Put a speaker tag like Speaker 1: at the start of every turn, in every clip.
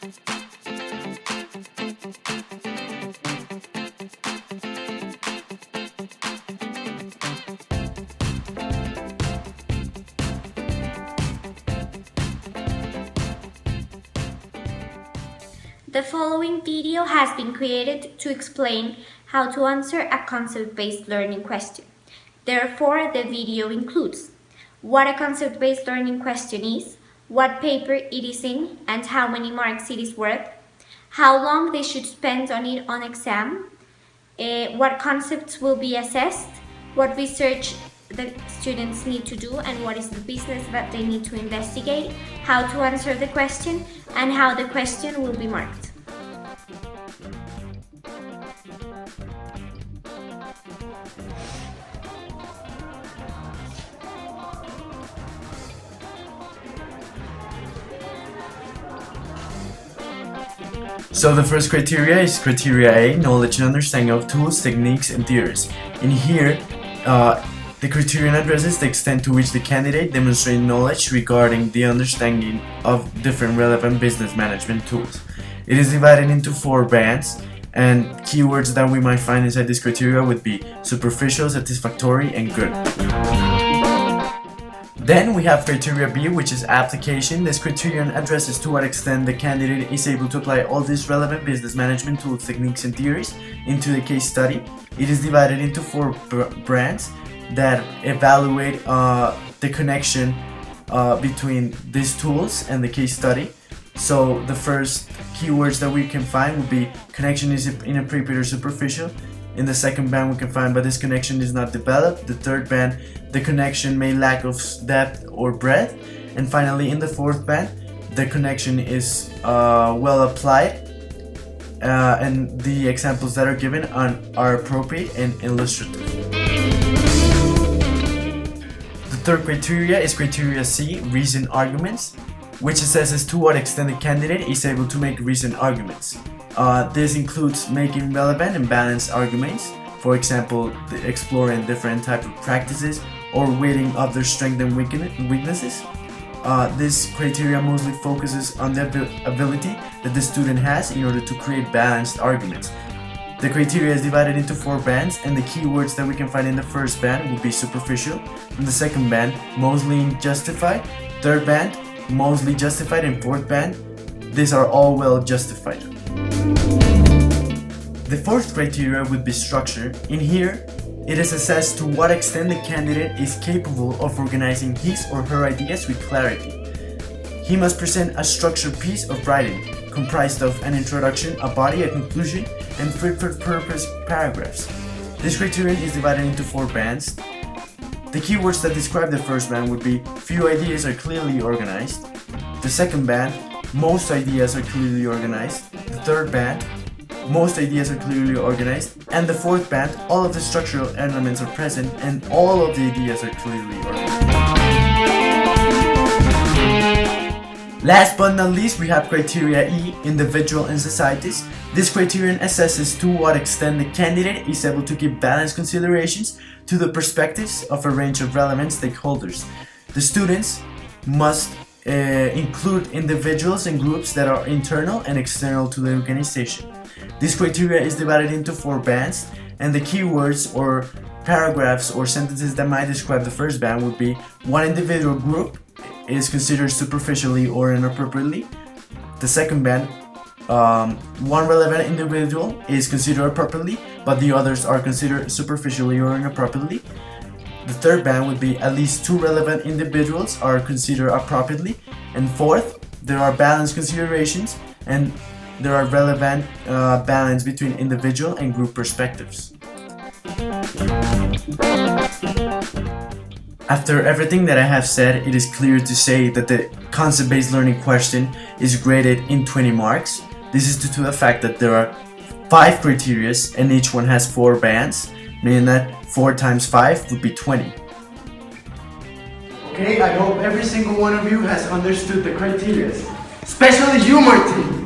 Speaker 1: The following video has been created to explain how to answer a concept-based learning question. Therefore, the video includes what a concept-based learning question is, what paper it is in, and how many marks it is worth, how long they should spend on it on exam, what concepts will be assessed, what research the students need to do and what is the business that they need to investigate, how to answer the question, and how the question will be marked.
Speaker 2: So the first criteria is criteria A, knowledge and understanding of tools, techniques, and theories. In here, the criterion addresses the extent to which the candidate demonstrates knowledge regarding the understanding of different relevant business management tools. It is divided into 4 bands, and keywords that we might find inside this criteria would be superficial, satisfactory, and good. Then we have criteria B, which is application. This criterion addresses to what extent the candidate is able to apply all these relevant business management tools, techniques, and theories into the case study. It is divided into 4 brands that evaluate the connection between these tools and the case study. So the first keywords that we can find would be connection is inappropriate or superficial. In the second band we can find but this connection is not developed. The third band, the connection may lack of depth or breadth. And finally in the fourth band, the connection is well applied. And the examples that are given are appropriate and illustrative. The third criteria is criteria C, reasoned arguments, which assesses to what extent the candidate is able to make reasoned arguments. This includes making relevant and balanced arguments, for example, exploring different types of practices or weighing up their strengths and weaknesses. This criteria mostly focuses on the ability that the student has in order to create balanced arguments. The criteria is divided into 4 bands, and the keywords that we can find in the first band will be superficial, in the second band, mostly justified, third band, mostly justified, and fourth band, these are all well justified. The fourth criteria would be structure. In here, it is assessed to what extent the candidate is capable of organizing his or her ideas with clarity. He must present a structured piece of writing, comprised of an introduction, a body, a conclusion, and fit-for-purpose paragraphs. This criterion is divided into 4 bands. The keywords that describe the first band would be few ideas are clearly organized. The second band, most ideas are clearly organized. The third band, most ideas are clearly organized. And the fourth band, all of the structural elements are present and all of the ideas are clearly organized. Last but not least, we have criteria E, individual and societies. This criterion assesses to what extent the candidate is able to give balanced considerations to the perspectives of a range of relevant stakeholders. The students must include individuals and groups that are internal and external to the organization. This criteria is divided into 4 bands, and the keywords or paragraphs or sentences that might describe the first band would be one individual group is considered superficially or inappropriately. The second band, one relevant individual is considered appropriately, but the others are considered superficially or inappropriately. The third band would be at least 2 relevant individuals are considered appropriately. And fourth, there are balanced considerations and there are relevant balance between individual and group perspectives. After everything that I have said, it is clear to say that the concept-based learning question is graded in 20 marks. This is due to the fact that there are 5 criteria and each one has 4 bands, meaning that 4 times 5 would be 20.
Speaker 3: Okay, I hope every single one of you has understood the criteria, especially you, Martin.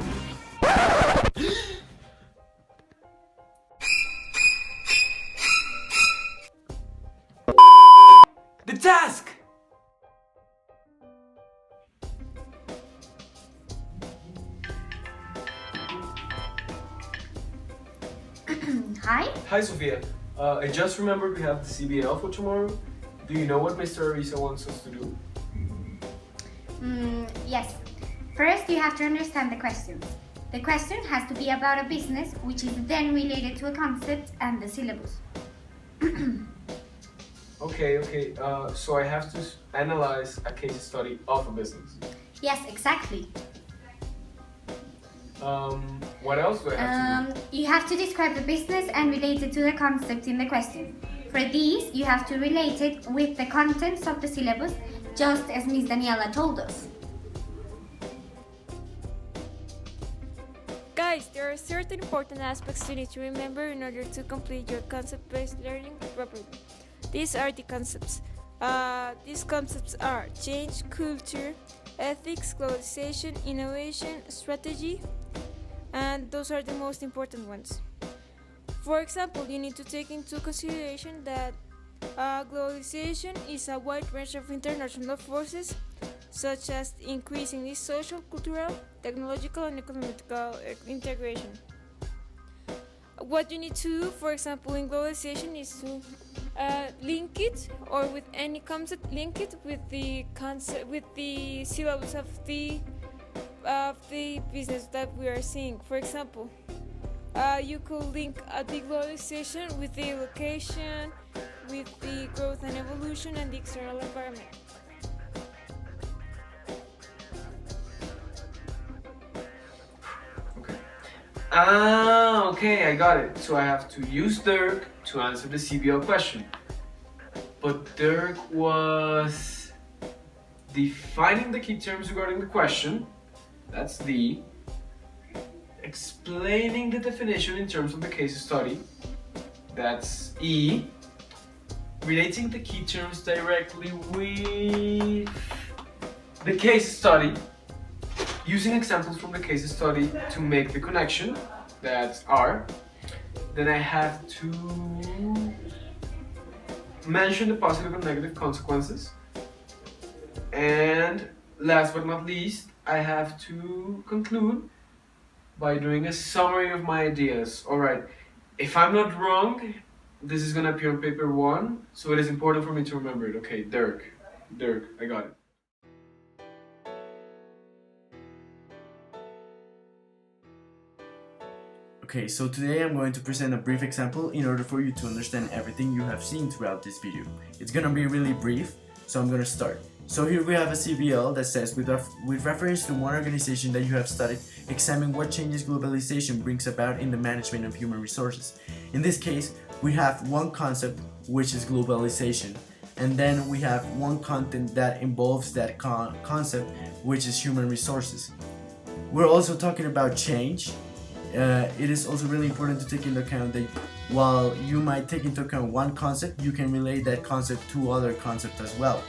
Speaker 3: The task!
Speaker 1: Hi.
Speaker 4: Hi, Sofia. I just remembered we have the CBL for tomorrow. Do you know what Mr. Ariza wants us to do?
Speaker 1: Yes. First, you have to understand the questions. The question has to be about a business, which is then related to a concept and the syllabus.
Speaker 4: Okay. So I have to analyze a case study of a business.
Speaker 1: Yes, exactly.
Speaker 4: What else do I have to do?
Speaker 1: You have to describe the business and relate it to the concept in the question. For these, you have to relate it with the contents of the syllabus, just as Miss Daniela told us.
Speaker 5: Guys, there are certain important aspects you need to remember in order to complete your concept-based learning properly. These are the concepts. These concepts are change, culture, ethics, globalization, innovation, strategy, and those are the most important ones. For example, you need to take into consideration that globalization is a wide range of international forces, such as increasingly social, cultural, technological, and economical integration. What you need to do, for example, in globalization is to link it, or with any concept, link it with the concept, with the syllabus of the business that we are seeing. For example, you could link the globalization with the location, with the growth and evolution, and the external environment.
Speaker 4: Okay, I got it. So I have to use Dirk to answer the CBL question. But Dirk was defining the key terms regarding the question. That's D. Explaining the definition in terms of the case study. That's E. Relating the key terms directly with the case study. Using examples from the case study to make the connection, that's R. Then I have to mention the positive and negative consequences. And last but not least, I have to conclude by doing a summary of my ideas. Alright, if I'm not wrong, this is gonna appear on paper 1, so it is important for me to remember it. Okay, Dirk, I got it.
Speaker 2: Okay, so today I'm going to present a brief example in order for you to understand everything you have seen throughout this video. It's gonna be really brief, so I'm gonna start. So here we have a CBL that says, with reference to one organization that you have studied, examine what changes globalization brings about in the management of human resources. In this case, we have one concept, which is globalization, and then we have one content that involves that concept, which is human resources. We're also talking about change. It is also really important to take into account that while you might take into account one concept, you can relate that concept to other concepts as well.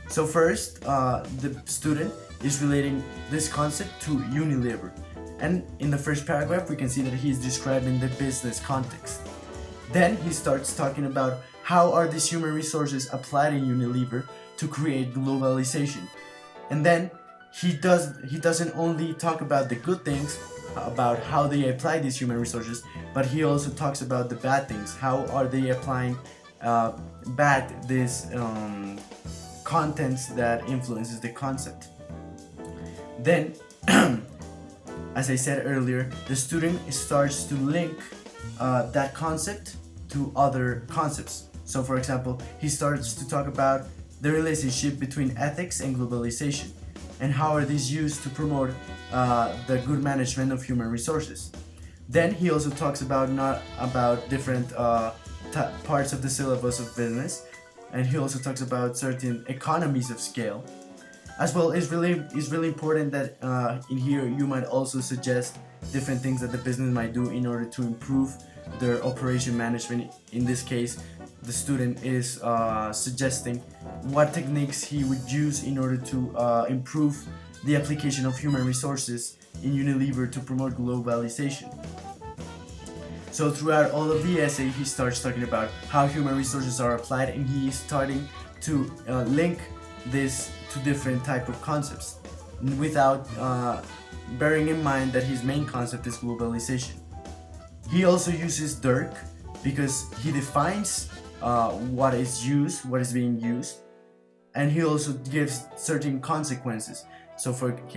Speaker 2: So first, the student is relating this concept to Unilever, and in the first paragraph we can see that he's describing the business context. Then he starts talking about how are these human resources applied in Unilever to create globalization, and then he doesn't only talk about the good things about how they apply these human resources, but he also talks about the bad things. How are they applying these contents that influences the concept. Then, as I said earlier, the student starts to link that concept to other concepts. So for example, he starts to talk about the relationship between ethics and globalization, and how are these used to promote the good management of human resources. Then he also talks about different parts of the syllabus of business, and he also talks about certain economies of scale. As well, it's really important that in here you might also suggest different things that the business might do in order to improve their operation management. In this case, the student is suggesting what techniques he would use in order to improve the application of human resources in Unilever to promote globalization. So throughout all of the essay, he starts talking about how human resources are applied, and he is starting to link this to different type of concepts, without bearing in mind that his main concept is globalization. He also uses DIRC because he defines what is being used, and he also gives certain consequences. So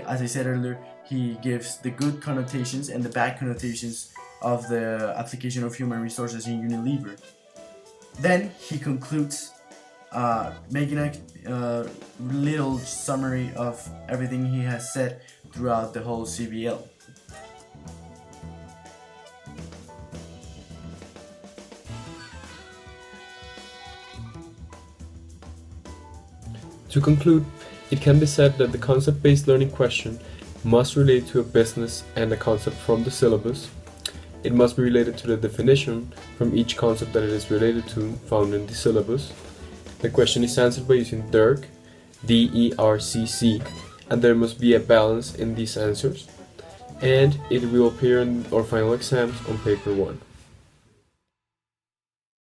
Speaker 2: as I said earlier, he gives the good connotations and the bad connotations of the application of human resources in Unilever. Then he concludes making a little summary of everything he has said throughout the whole CBL.
Speaker 6: To conclude, it can be said that the concept-based learning question must relate to a business and a concept from the syllabus. It must be related to the definition from each concept that it is related to found in the syllabus. The question is answered by using DERC, D-E-R-C-C, and there must be a balance in these answers. And it will appear in our final exams on paper 1.